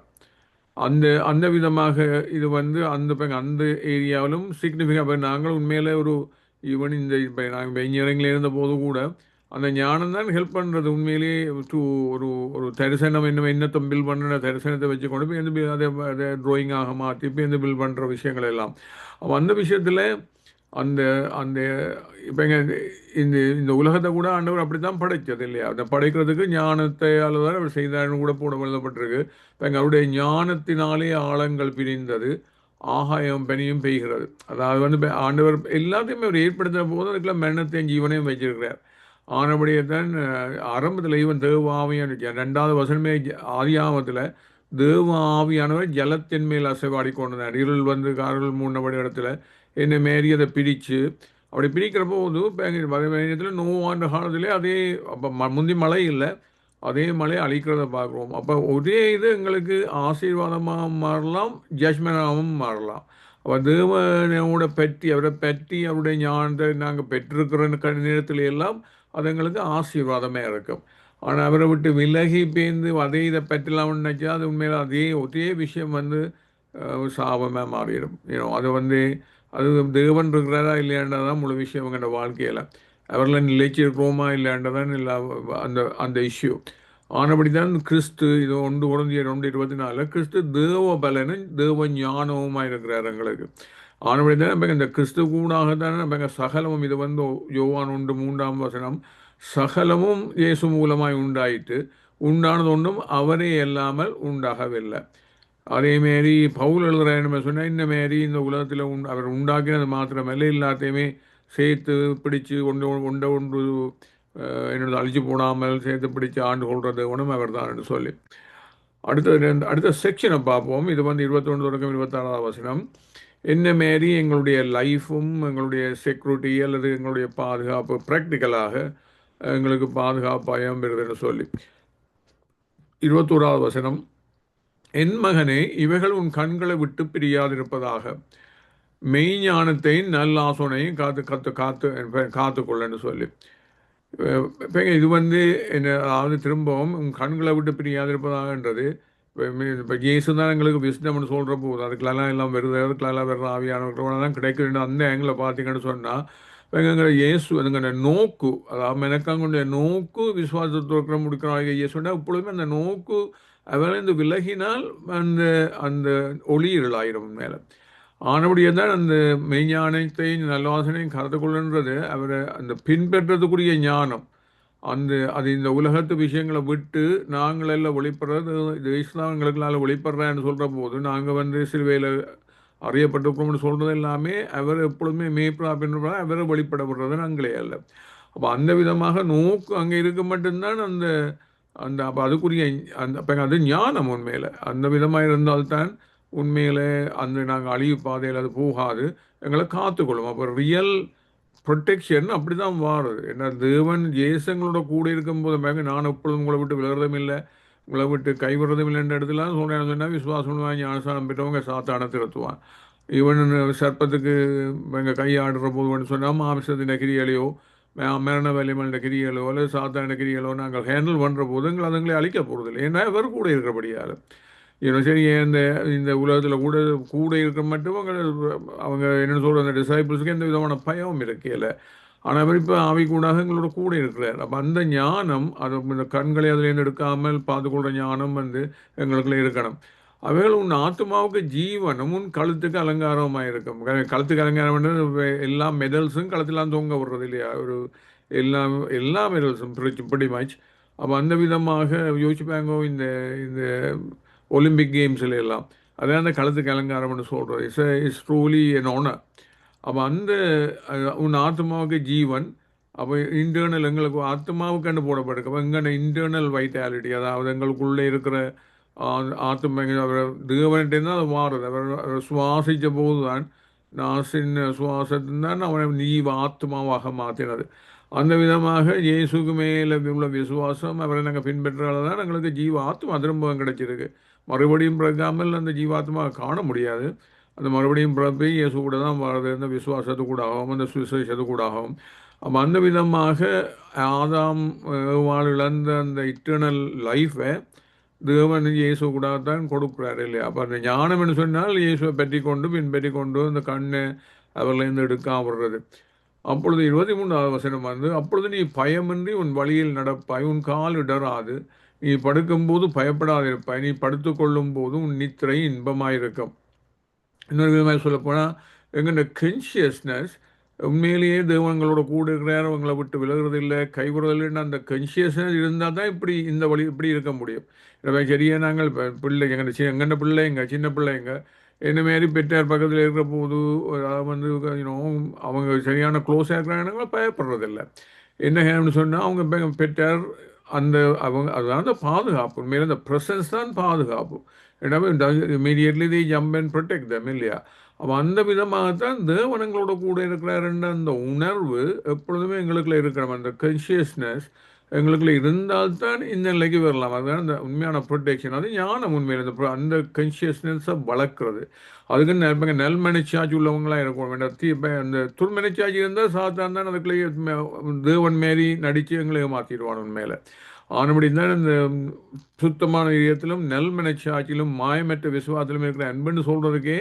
அந்த விதமாக இது வந்து அந்த ஏரியாவிலும் சிக்னிஃபிகண்ட். நாங்கள் உண்மையிலே ஈவன் இந்த இப்போ நாங்கள் இன்ஜினியரிங்கில் இருந்த போது கூட அந்த ஞானம் தான் ஹெல்ப் பண்ணுறது உண்மையிலேயே டு ஒரு ஒரு தரிசனம் என்னத்தை பில் பண்ணுற தரிசனத்தை வச்சு கொண்டு போய் எந்த அதை ட்ராயிங்காக மாற்றி இப்போ எந்த பில் பண்ணுற விஷயங்கள் எல்லாம் அப்போ அந்த விஷயத்தில் அந்த அந்த இப்போ இந்த இந்த உலகத்தை கூட ஆண்டவர் அப்படி தான் படைச்சது இல்லையா? அதை படைக்கிறதுக்கு ஞானத்தை தான் அவர் செய்தார்னு கூட போட எழுதப்பட்டிருக்கு. இப்போ அவருடைய ஞானத்தினாலே ஆழங்கள் பிரிந்தது, ஆகாயம் பனியும் பெய்கிறது. அதாவது வந்து ஆண்டவர் எல்லாத்தையுமே அவர் ஏற்படுத்தின போது அதுக்குள்ள மரணத்தையும் ஜீவனையும் வச்சிருக்கிறார். ஆனபடியே தான் ஆரம்பத்தில் இவன் தேவ ஆவியான 2வது வசனமே ஆதியாகமத்தில் தேவ ஆவியானவர் ஜலத்தின் மேல் அசைவாடி கொண்டார். இருள் வந்து கார்கள் மூணபடி இடத்துல என்னை மாரி அதை பிரித்து அப்படி பிரிக்கிற போது பயத்தில் நோவாண்ட காலத்திலே அதே அப்போ முந்தி மழை இல்லை, அதே மழை அழிக்கிறத பார்க்குறோம். அப்போ ஒரே இது எங்களுக்கு ஆசீர்வாதமாக மாறலாம், ஜட்ஜ்மெண்டாகவும் மாறலாம். அப்போ தேவனோட பற்றி அவரை பற்றி அவருடைய ஞானத்தை நாங்கள் பெற்றிருக்கிற நேரத்தில் எல்லாம் அது எங்களுக்கு ஆசீர்வாதமாக இருக்கும். ஆனால் அவரை விட்டு விலகி பேர்ந்து அதே இதை பெற்றலாம்னு நினச்சா அது உண்மையில் ஒரே விஷயம் வந்து சாபமாக மாறிடும். அது வந்து அது தேவன் இருக்கிறதா இல்லையாண்டதான் முழு விஷயம் எங்களோட வாழ்க்கையில் அவரெல்லாம் நிலைச்சிருக்கிறோமா இல்லையாண்டதான் இல்லை அந்த அந்த இஷ்யூ. ஆனபடி தான் கிறிஸ்து இது 1 Corinthians 2:24 கிறிஸ்து தேவ பலனும் தேவ ஞானவுமாக இருக்கிறார் எங்களுக்கு. ஆனபடி தான் நம்ம இந்த கிறிஸ்து கூடாகத்தானே நம்ம சகலமும் இது வந்து யோவான் 1:3 சகலமும் இயேசு மூலமாய் உண்டாயிட்டு உண்டானது ஒன்றும் அவரே இல்லாமல் உண்டாகவில்லை. அதேமாரி பவுல் எழுதுறாருன்னு சொன்னால் இந்த மாரி இந்த உலகத்தில் அவர் உண்டாக்கினது மாத்திரமல்ல எல்லாத்தையுமே சேர்த்து பிடிச்சு ஒன்று என்னோட அழிச்சு போடாமல் சேர்த்து பிடிச்சு ஆண்டு கொள்வது ஒன்றும் அவர் தான் சொல்லி அடுத்த செக்ஷனை பார்ப்போம். இது வந்து 21 தொடக்கம் 26வது வசனம். என்ன மாரி எங்களுடைய லைஃப்பும் எங்களுடைய செக்யூரிட்டி அல்லது எங்களுடைய பாதுகாப்பு ப்ராக்டிக்கலாக எங்களுக்கு பாதுகாப்பாயம் பெறுதுன்னு சொல்லி 21வது வசனம். என் மகனே, இவைகள் உன் கண்களை விட்டு பிரியாதிருப்பதாக, மெய்ஞானத்தை நல்ல ஆசோனையும் காத்துக்கொள்ளன்னு சொல்லி இது வந்து என்ன, அதாவது திரும்பவும் உன் கண்களை விட்டு பிரியாதிருப்பதாகன்றது இப்போ இயேசு தான் எங்களுக்கு விஸ்டம்னு சொல்கிற போது அதுக்கெல்லாம் எல்லாம் வருது, அதுக்கெல்லாம் வேறு ஆவியானவர்களெல்லாம் கிடைக்குது. அந்த ஆங்கிளில் பார்த்தீங்கன்னு சொன்னால் எங்களை இயேசு எங்களை நோக்கு, அதாவது எனக்காங்களுடைய நோக்கு விசுவாசத்தோற்கிற முடிக்கிறாங்க இயேசுன்னா இப்பொழுதுமே அந்த நோக்கு அவளிருந்து விலகினால் அந்த அந்த ஒளி இருளாயிரம் மேலே. ஆனபடியே தான் அந்த மெய்ஞானத்தை நல்வாசனையும் கருத்து கொள்ளுன்றது அவரை அந்த பின்பற்றதுக்குரிய ஞானம். அது இந்த உலகத்து விஷயங்களை விட்டு நாங்கள் எல்லாம் ஒளிப்படுறது இது இஸ்லாம் எங்களுக்குனால ஒளிப்படுறேன்னு சொல்கிற போது நாங்கள் வந்து சிறுவையில் அறியப்பட்டிருக்கோம்னு சொல்கிறது எல்லாமே அவர் எப்பொழுதுமே மேய்ப்பா அப்படின்ற அவரை வெளிப்படப்படுறது நாங்களே அல்ல. அப்போ அந்த விதமாக நோக்கு அங்கே இருக்க மட்டும்தான் அந்த அந்த அப்போ அதுக்குரிய அந்த அப்போ அது ஞானம் உண்மையில் அந்த விதமாக இருந்தால்தான் உண்மையில் அந்த நாங்கள் அழிவு பாதையில் அது போகாது, எங்களை காத்துக்கொள்ளும். அப்போ ரியல் ப்ரொடெக்ஷன் அப்படி தான் மாறுது. ஏன்னா தேவன் ஜேசங்களோட கூட இருக்கும்போது நான் எப்பொழுதும் உங்களை விட்டு விழுறதும் இல்லை, உங்களை விட்டு கைவிடுறதும் இல்லைன்ற இடத்துல சொல்கிறேன்னு சொன்னால் விசுவாசம் ஞானஸ்தானம் பெற்றவங்க சாத்தான திருத்துவான். இவன் சர்ப்பத்துக்கு எங்கள் கையாடுற போது சொன்னால் மாமிசத்தின் கிரியலையோ மரண வலிமல்ட கிரியலோ அல்லது சாத்தான கிரியலோ நாங்கள் ஹேண்டில் பண்ணுற போது எங்களை அதுங்களை அழிக்க போகிறதில்லை. ஏன்னா இவர் கூட இருக்கிறபடியால் சரி இந்த உலகத்தில் கூட இருக்க மட்டும் அவங்க என்ன சொல்கிற அந்த டிசைபிள்ஸுக்கு எந்த விதமான பயமும் இருக்கல. ஆனால் அவர் இப்போ ஆவி கூடாக எங்களோட கூட இருக்கிறார். அப்போ அந்த ஞானம் அது இந்த கண்களை அதுலேருந்து எடுக்காமல் பார்த்துக்கொள்கிற ஞானம் வந்து எங்களுக்குள்ளே இருக்கணும். அவைகள் உன் ஆத்மாவுக்கு ஜீவனும் உன் கழுத்துக்கு அலங்காரமாக இருக்கும். கழுத்துக்கு அலங்காரம் எல்லா மெடல்ஸும் கழுத்துலாம் தொங்க விடுறது இல்லையா, ஒரு எல்லா மெடல்ஸும் pretty much. அப்போ அந்த விதமாக யோசிப்பாங்க இந்த இந்த ஒலிம்பிக் கேம்ஸில் எல்லாம் அதான் அந்த கழுத்துக்கு அலங்காரம்னு சொல்கிறது. It's truly N honour. அப்போ அந்த உன் ஆத்மாவுக்கு ஜீவன். அப்போ இன்டர்னல் எங்களுக்கு ஆத்மாவுக்கு போடப்படுது. அப்போ எங்கே இன்டர்னல் வைட்டாலிட்டி, அதாவது எங்களுக்குள்ளே இருக்கிற ஆத்மா தேவன்கிட்டேருந்து அது மாறுது. அவர் சுவாசித்த போது தான் நாசின் சுவாசத்தின் அவனை நீவ ஆத்மாவாக மாற்றினது. அந்த விதமாக இயேசுக்கு மேலே உள்ள விசுவாசம் அவரை நாங்கள் பின்பற்றால் தான் எங்களுக்கு ஜீவ ஆத்மா திரும்பவும் கிடைச்சிருக்கு. மறுபடியும் பிறக்காமல் அந்த ஜீவாத்மா காண முடியாது. அந்த மறுபடியும் பிறப்பை இயேசு கூட தான் வருது, அந்த விசுவாசத்து கூட ஆகும், அந்த சுவிசேஷத்து கூட ஆகும். அப்போ அந்த விதமாக ஆதாம் இழந்த அந்த இட்டர்னல் லைஃபை தேவன் இயேசு கூட தான் கொடுக்குறாரு இல்லையா. அப்போ அந்த ஞானம் என்று சொன்னால் இயேசுவை பற்றி கொண்டு பின்பற்றி கொண்டு அந்த கண்ணை அவர்லேருந்து எடுக்காம விடுறது. அப்பொழுது 23வது வசனம் வந்து, அப்பொழுது நீ பயமின்றி உன் வழியில் நடப்பாய், உன் கால் இடராது, நீ படுக்கும்போது பயப்படாதிருப்பாய், நீ படுத்துக்கொள்ளும் போது உன் நித்திரை இன்பமாயிருக்கும். இன்னொரு விதமாக சொல்லப்போனால், எங்கள்ட கன்ஷியஸ்னஸ் உண்மையிலேயே தேவங்களோட கூட இருக்கிறார், அவங்கள விட்டு விலகுறதில்லை, கைவிடுறதில்லைன்னு அந்த கன்ஷியஸ்னஸ் இருந்தால் தான் இப்படி இந்த வழி இப்படி இருக்க முடியும். எனவே சரியாக நாங்கள் பிள்ளை எங்கள்ட பிள்ளைங்க சின்ன பிள்ளைங்க என்ன மாரி பெற்றார் பக்கத்தில் இருக்கிற போது வந்து அவங்க சரியான க்ளோஸாக இருக்கிறாங்கன்னா பயப்படுறதில்லை. என்ன சொன்னால் அவங்க பெற்றார் அந்த அவங்க அதுதான் அந்த பாதுகாப்பு. உண்மையில அந்த ப்ரெசன்ஸ் தான் பாதுகாப்பு. எனவே immediately the jump and protect தம் இல்லையா? அப்போ அந்த விதமாகத்தான் தேவனங்களோட கூட இருக்கிறாருன்ற அந்த உணர்வு எப்பொழுதுமே எங்களுக்குள்ள இருக்கிறோம். அந்த கன்ஷியஸ்னஸ் எங்களுக்குள்ள இருந்தால்தான் இந்த நிலைக்கு வரலாம். அதுதான் அந்த உண்மையான ப்ரொடெக்ஷன். அது ஞானம் உண்மையில் அந்த கன்ஷியஸ்னஸை வளர்க்குறது. அதுக்கு இப்போ நெல்மணிச்சாட்சி உள்ளவங்களாம் இருக்கும் வேண்டாம். அந்த துர்மணிச்சாட்சி இருந்தால் சாத்தான் தான் அதுக்குள்ளேயே தேவன் மாரி நடித்து எங்களை மாற்றிடுவான் உண்மையில். ஆனபடி தான் இந்த சுத்தமான இதயத்திலும் நெல்மணிச்சாட்சியிலும் மாயமற்ற விசுவாசத்திலும் இருக்கிற அன்புன்னு சொல்கிறதுக்கே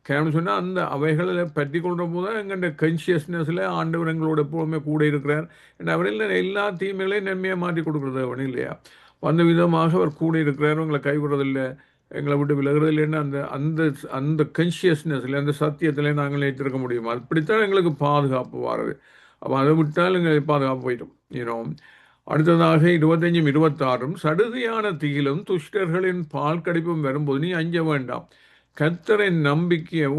கேம்னு சொன்னால் அந்த அவைகளை பற்றி கொள்கிற போது தான் எங்கள்ட கன்ஷியஸ்னஸில் ஆண்டவர் எங்களோட எப்போவுமே கூட இருக்கிறார். ஏன்னா அவரில் எல்லா தீமைகளையும் நன்மையாக மாற்றி கொடுக்குறது அவன் இல்லையா? அந்த விதமாக அவர் கூட இருக்கிறார், எங்களை கைவிடுறதில்லை, எங்களை விட்டு விலகுறதில்லைன்னு அந்த அந்த அந்த கன்ஷியஸ்னஸில் அந்த சத்தியத்தில் நாங்கள் நினைத்திருக்க முடியும். அப்படித்தான் எங்களுக்கு பாதுகாப்பு வாரது. அப்போ அதை விட்டால் எங்களுக்கு பாதுகாப்பு போயிட்டோம். அடுத்ததாக 25 26 சடுதியான தீயிலும் துஷ்டர்களின் பால் கடிப்பும் வரும்போது நீ அஞ்ச வேண்டாம். கர்த்தரின்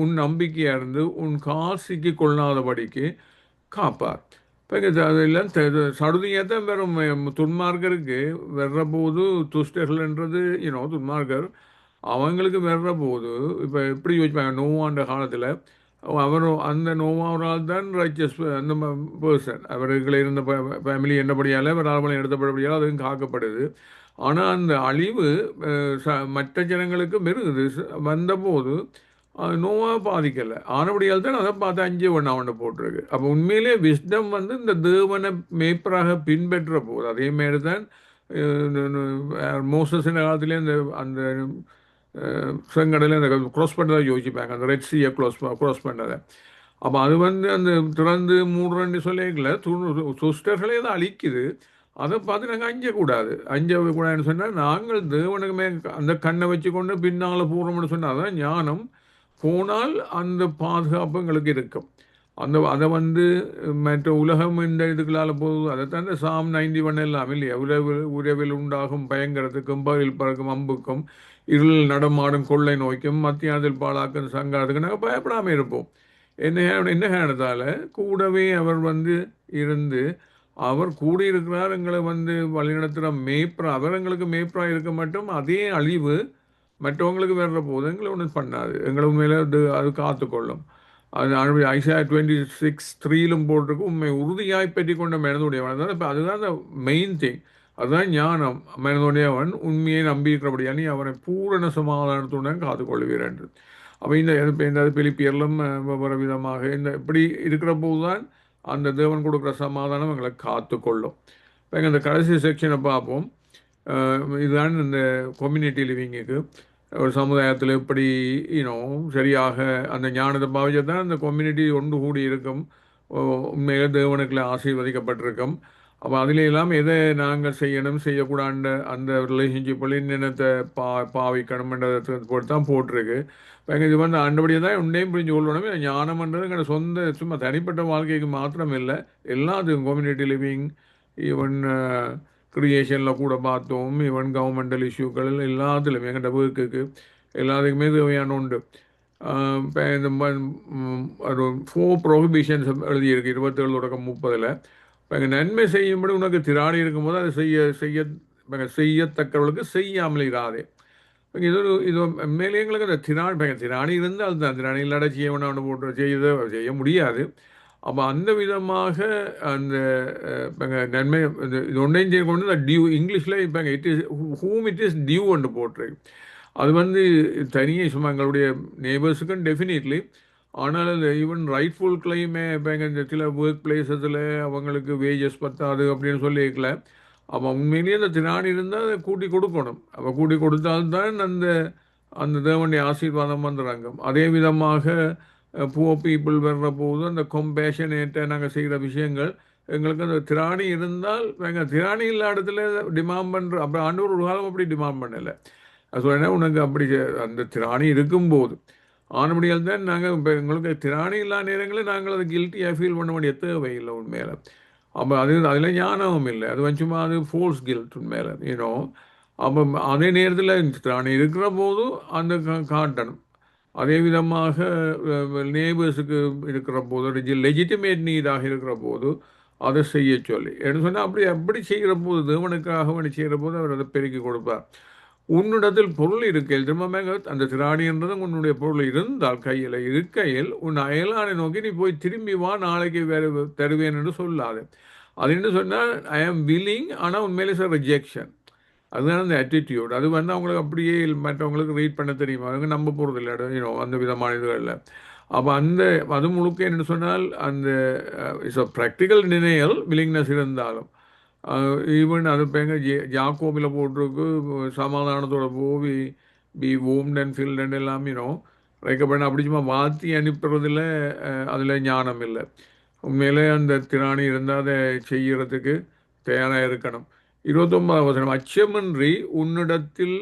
உன் நம்பிக்கையாக இருந்து உன் கால் சிக்கி கொள்ளாதபடிக்கு காப்பார். இப்போ அதெல்லாம் சடுதியாக தான் வெறும் துன்மார்க்கருக்கு வர்ற போது துஷ்டர்கள்ன்றது துன்மார்க்கர் அவங்களுக்கு வர்ற போது இப்போ எப்படி யோசிப்பாங்க, நோவாண்ட காலத்தில் அவரும் அந்த நோவாவரால் தான் ரைச்சஸ் அந்த பர்சன் அவர்களை இருந்த ஃபேமிலி என்னபடியால் அவர் ஆரம்பம் எடுத்தபடியால் அதுவும் காக்கப்படுது. ஆனால் அந்த அழிவு மற்ற ஜனங்களுக்கு மெருகுது வந்தபோது நோவாக பாதிக்கலை. ஆனபடியால் தான் அதை பார்த்து 5 அவன்கிட்ட போட்டிருக்கு. அப்போ உண்மையிலே விஸ்டம் வந்து இந்த தேவனை மேய்ப்பராக பின்பற்ற போது அதே மாரி தான் மோசஸின் காலத்திலே அந்த செங்கடலை அந்த க்ராஸ் பண்ணதை யோசிப்பாங்க, அந்த ரெட் சீயை க்ராஸ் பண்ணதை. அப்போ அது வந்து அந்த திறந்து மூடுறன்னு சொல்லிக்கல துஷ்டர்களே தான் அழிக்குது. அதை பார்த்து நாங்கள் அஞ்சக்கூடாதுன்னு சொன்னால் நாங்கள் தேவனுக்குமே அந்த கண்ணை வச்சு கொண்டு பின்னால் போகிறோம்னு சொன்னால் தான் ஞானம் போனால் அந்த பாதுகாப்பு எங்களுக்கு இருக்கும். அதை வந்து மற்ற உலகம் இந்த இதுகளால் போகுது. அதை தான் இந்த Psalm 91 எல்லாம் இல்லையா? உறவில் உண்டாகும் பயங்கரத்துக்கும் பகலில் பறக்கும் அம்புக்கும் இருளில் நடமாடும் கொள்ளை நோய்க்கும் மத்தியானத்தில் பாழாக்கும் சங்காரத்துக்கு நாங்கள் பயப்படாமல் இருப்போம். என்ன காரணத்தால் கூடவே அவர் வந்து இருந்து அவர் கூடியிருக்கிறார், எங்களை வந்து வழிநடத்துகிற மேய்ப்பரா. அவர் எங்களுக்கு மேய்ப்பராக இருக்க மட்டும் அதே அழிவு மற்றவங்களுக்கு வர்ற போது எங்களை ஒன்றும் பண்ணாது, எங்களை உண்மையில அது காத்துக்கொள்ளும். அது ஐசாயா 26:3 போட்டிருக்கு, உண்மை உறுதியாய் பற்றி கொண்ட மனதுடையவன். இப்போ அதுதான் அந்த மெயின் திங். அதுதான் ஞானம். மனதுடையவன் உண்மையை நம்பியிருக்கிறபடியா நீ அவனை பூரண சமாதானத்துடன் காத்துக்கொள்வீர் என்று. அப்போ இந்த பிலிப்பியர்லும் ஒவ்வொரு விதமாக இப்படி இருக்கிற போது தான் அந்த தேவன் கொடுக்குற சமாதானம் எங்களை காத்துக்கொள்ளும். இப்போ இந்த கடைசி செக்ஷனை பார்ப்போம். இதுதான் இந்த கம்யூனிட்டி லிவிங்குக்கு ஒரு சமுதாயத்தில் எப்படி சரியாக அந்த ஞானத்தை பாவிச்சா தான் அந்த கம்யூனிட்டி ஒன்று கூடி இருக்கும், உண்மையில தேவனுக்குள்ள ஆசீர்வதிக்கப்பட்டிருக்கும். அப்போ அதிலெல்லாம் எதை நாங்கள் செய்யக்கூடாது அந்த ரிலேஷன்ஷிப்பில் என்னென்னத்தை பாவிக்கணும்ன்றதை போட்டு தான் போட்டிருக்கு. இப்போ இது வந்து ஆண்டபடியே தான் உண்டையும் புரிஞ்சு கொள்ளணும். ஞானம்ன்றது எங்கள் சொந்த சும்மா தனிப்பட்ட வாழ்க்கைக்கு மாத்திரம் இல்லை, எல்லாத்துக்கும் கம்யூனிட்டி லிவிங், ஈவன் கிரியேஷனில் கூட பார்த்தோம், ஈவன் கவர்மெண்டல் இஷ்யூக்கள் எல்லாத்துலேயும் எங்கள்கிட்ட ஒர்க்குக்கு எல்லாத்துக்குமே தேவையான உண்டு. இப்போ இந்த ஒரு 4 ப்ரொஹிபிஷன்ஸ் எழுதியிருக்கு 27-30. இப்போ எங்கள் நன்மை செய்யும்படி உனக்கு திராணி இருக்கும்போது அதை செய்யத்தக்கவர்களுக்கு செய்யாமல் இராதே. இது மேலே எங்களுக்கு அந்த திராணி இருந்தால் அதுதான், திராணி இல்லாட செய்யணும் போட்டு செய்ய முடியாது. அப்போ அந்த விதமாக அந்த நன்மை இது ஒன்றையும் செய்ய கொண்டு இந்த டியூ இங்கிலீஷில் இப்போ இட் இஸ் டியூ ஒன்று போட்டிருக்கு. அது வந்து தனியே சும்மா எங்களுடைய நெய்பர்ஸுக்கும் டெஃபினெட்லி. ஆனால் அது ஈவன் ரைட்ஃபுல் கிளைமே இப்போ எங்கள் சில ஒர்க் பிளேஸஸில் அவங்களுக்கு வேஜஸ் பத்தாது அப்படின்னு சொல்லியிருக்கல. அப்போ உண்மையிலேயே அந்த திராணி இருந்தால் அதை கூட்டி கொடுக்கணும். அப்போ கூட்டி கொடுத்தால்தான் அந்த தேவனுடைய ஆசீர்வாதம் வந்துடுறாங்க. அதே விதமாக புவர் பீப்புள் வர்ற போது அந்த கம்பேஷனேட்டை நாங்கள் செய்கிற விஷயங்கள் எங்களுக்கு அந்த திராணி இருந்தால் நாங்கள் திராணி இல்லாத இடத்துல டிமாண்ட் பண்ணுற அப்போ ஆண்டவர் ஒரு காலம் அப்படி டிமாண்ட் பண்ணலை. அது சொன்னால் உனக்கு அப்படி அந்த திராணி இருக்கும்போது ஆனபடியால் தான் நாங்கள் இப்போ எங்களுக்கு திராணி இல்லாத நேரங்களில் நாங்கள் அதை கில்ட்டியாக ஃபீல் பண்ண வேண்டிய தேவையில்லை உண்மையில். அப்போ அதில் ஞானமும் இல்லை, அது சும்மா அது ஃபோர்ஸ் கில்ட் உண்மையில் யூனோ. அப்போ அதே நேரத்தில் திராணி இருக்கிற போது அந்த காட்டணும். அதே விதமாக நேபர்ஸுக்கு இருக்கிற போது ஒரு லெஜிட்டிமேட் நீடாக இருக்கிற போது அதை செய்ய சொல்லி என்ன சொன்னால் அப்படி செய்கிற போது தேவனுக்காக வேண்டி செய்கிற போது அவர் அதை பெருக்கி கொடுப்பார். உன்னிடத்தில் பொருள் இருக்கையில் திரும்ப அந்த திராணின்றது உன்னுடைய பொருள் இருந்தால் கையில் இருக்கையில் உன் அயலானை நோக்கி நீ போய் திரும்பி வா, நாளைக்கு வேறு தருவேன் என்று சொல்லாது. அது என்ன சொன்னால் ஐ ஆம் வில்லிங், ஆனால் உண்மையிலே சார் ரிஜெக்ஷன். அதுதான் அந்த ஆட்டிடியூட். அது அவங்களுக்கு அப்படியே மற்றவங்களுக்கு ரீட் பண்ண தெரியுமா, அவங்க நம்ப போகிறது இல்லை யூனோ அந்த விதமான இதுகளில். அப்போ அது முழுக்க என்ன சொன்னால் அந்த இட்ஸ் அ ப்ராக்டிக்கல் நினையல் வில்லிங்னஸ் இருந்தாலும் ஈவன் அது பேங்க ஜாக்கோபில் போட்டிருக்கு சமாதானத்தோட போவி பி ஓம்ட் அண்ட் ஃபில்ட் அண்ட் எல்லாம் யூனோ வைக்கப்பட அப்படி சும்மா மாற்றி அனுப்புறதுல அதில் ஞானம் இல்லை. உண்மையிலே அந்த திராணி இருந்தால் அதை செய்கிறதுக்கு தயாராக இருக்கணும். 29வது வசனம், அச்சமின்றி உன்னிடத்தில்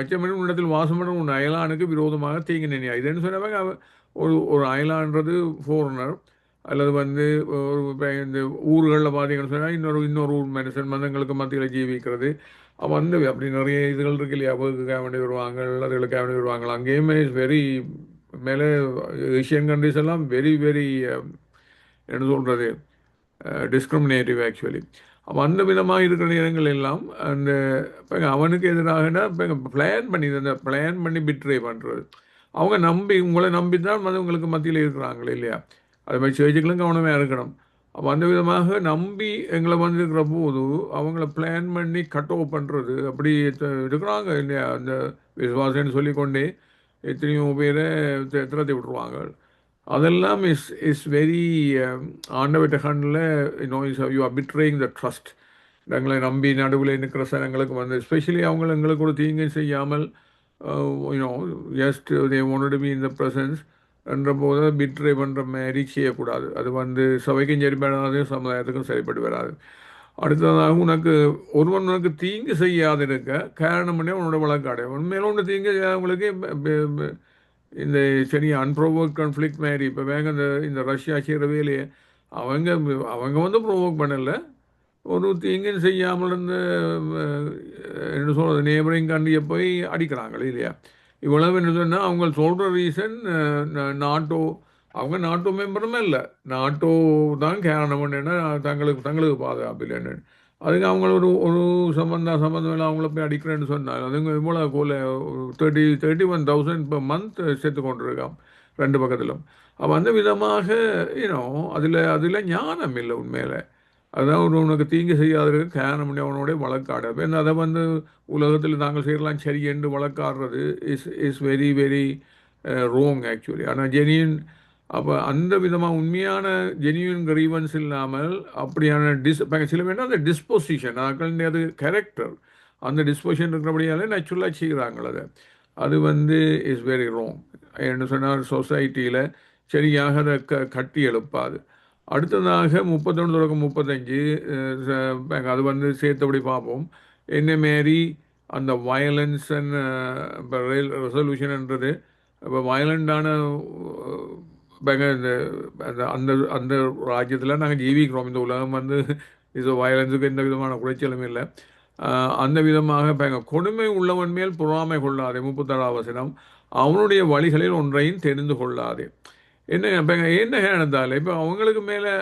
அச்சமின்றி உன்னிடத்தில் வாசம் பண்ண உன் அயலானுக்கு விரோதமாக தீங்கு நினையா. இதுன்னு சொன்னவங்க ஒரு அயலான்றது ஃபோர்னர் அல்லது ஒரு இந்த ஊர்களில் பார்த்தீங்கன்னு சொன்னால் இன்னொரு ஊர் மனுஷன் மதங்களுக்கு மத்தியில் ஜீவிக்கிறது. அப்போ அப்படி நிறைய இதுகள் இருக்கு இல்லையா, அவர்களுக்காக வேண்டி வருவாங்க, அதுகளுக்காக வேண்டி வருவாங்க. அங்கேயுமே வெரி மேலே ஏஷியன் கண்ட்ரிஸ் எல்லாம் வெரி வெரி என்ன சொல்கிறது டிஸ்கிரிமினேட்டிவ் ஆக்சுவலி. அப்போ அந்த விதமாக இருக்கிற நேரங்கள் எல்லாம் அந்த அவனுக்கு எதிராகனா பிளான் பண்ணி பிட்ரே பண்ணுறது. அவங்க உங்களை நம்பித்தான் உங்களுக்கு மத்தியில் இருக்கிறாங்களே இல்லையா. அது மாதிரி சேர்ச்சுக்களும் கவனமாக இருக்கணும். அப்போ அந்த விதமாக நம்பி எங்களை இருக்கிற போது அவங்கள பிளான் பண்ணி கட் ஆஃப் பண்ணுறது அப்படி இருக்கிறாங்க இல்லையா. அந்த விசுவாசன்னு சொல்லிக்கொண்டே எத்தனையோ பேரை திறத்தி விட்டுருவாங்க. அதெல்லாம் இஸ் வெரி ஆண்டவர்கிட்ட கண்ணில் யூ ஆர் பிட்ரேயிங் த ட்ரஸ்ட். எங்களை நம்பி நடுவில் நிற்கிற எங்களுக்கு எஸ்பெஷலி அவங்க எங்களுக்கு ஒரு தீங்கு செய்யாமல் just they wanted to be in the presence என்ற போது பிட்ரே பண்ணுற மாதிரி செய்யக்கூடாது. அது சபைக்கும் சரிப்படாது, சமுதாயத்துக்கும் சரிப்பட்டு வராது. அடுத்ததாக உனக்கு தீங்கு செய்யாது இருக்க காரணம் பண்ணி உன்னோட வழக்காடு உண்மையில ஒன்று தீங்கு செய்யாதவங்களுக்கு இந்த சரி அன்ப்ரோவோக் கான்ஃப்ளிக்ட் மாதிரி இப்போ இந்த ரஷ்யா செய்கிற வேலையை அவங்க ப்ரோவோக் பண்ணலை, ஒரு தீங்கு செய்யாமல் இருந்து என்ன சொல்கிறது நேபரிங் கண்ட்ரியை போய் அடிக்கிறாங்களே இல்லையா. இவ்வளவு என்ன சொன்னால் அவங்க சொல்கிற ரீசன் நாட்டோ நாட்டோ மெம்பருமே இல்லை, நாட்டோ தான் காரணம் என்னென்னா தங்களுக்கு பாதுகாப்பு இல்லைன்னு. அதுக்கு அவங்கள ஒரு சம்பந்தம் இல்லை அவங்கள போய் அடிக்கிறேன்னு சொன்னாங்க. அதுங்க இவ்வளோ போல 31,000 per month சேர்த்து கொண்டிருக்கான் ரெண்டு பக்கத்திலும். அப்போ அந்த விதமாக அதில் ஞானம் இல்லை உண்மையில். அதுதான் உனக்கு தீங்கு செய்யாததுக்கு காரணம் அவனோட வழக்காடு. ஏன்னா அதை உலகத்தில் நாங்கள் செய்யலாம் சரி என்று வழக்காடுறது is very very wrong actually. ஆனால் ஜெனியூன் அப்போ அந்த விதமாக உண்மையான ஜெனியூன் கிரீவன்ஸ் இல்லாமல் அப்படியான சில வேண்டாம் அந்த டிஸ்பொசிஷன் அது கேரக்டர் அந்த டிஸ்பொசிஷன் இருக்கிறபடியாலே நேச்சுரலாக செய்கிறாங்கள அது இஸ் வெரி ரோங் என்று சொன்னால் சொசைட்டியில் சரியாக அதை கட்டி எழுப்பாது. அடுத்ததாக 31-35 அது சேர்த்தபடி பார்ப்போம். என்ன மாரி அந்த வயலன்ஸ் அண்ட் இப்போ ரெசல்யூஷன்ன்றது இப்போ வயலண்டான இந்த அந்த அந்த ராஜ்யத்தில் நாங்கள் ஜீவிக்கிறோம். இந்த உலகம் இது வயலன்ஸுக்கு எந்த விதமான குறைச்சலும் இல்லை. அந்த விதமாக கொடுமை உள்ளவன் மேல் பொறாமை கொள்ளாதே. 36வது வசனம், அவனுடைய வழிகளில் ஒன்றையும் தெரிந்து கொள்ளாதே. என்ன கேட்டாலே இப்போ அவங்களுக்கு மேலே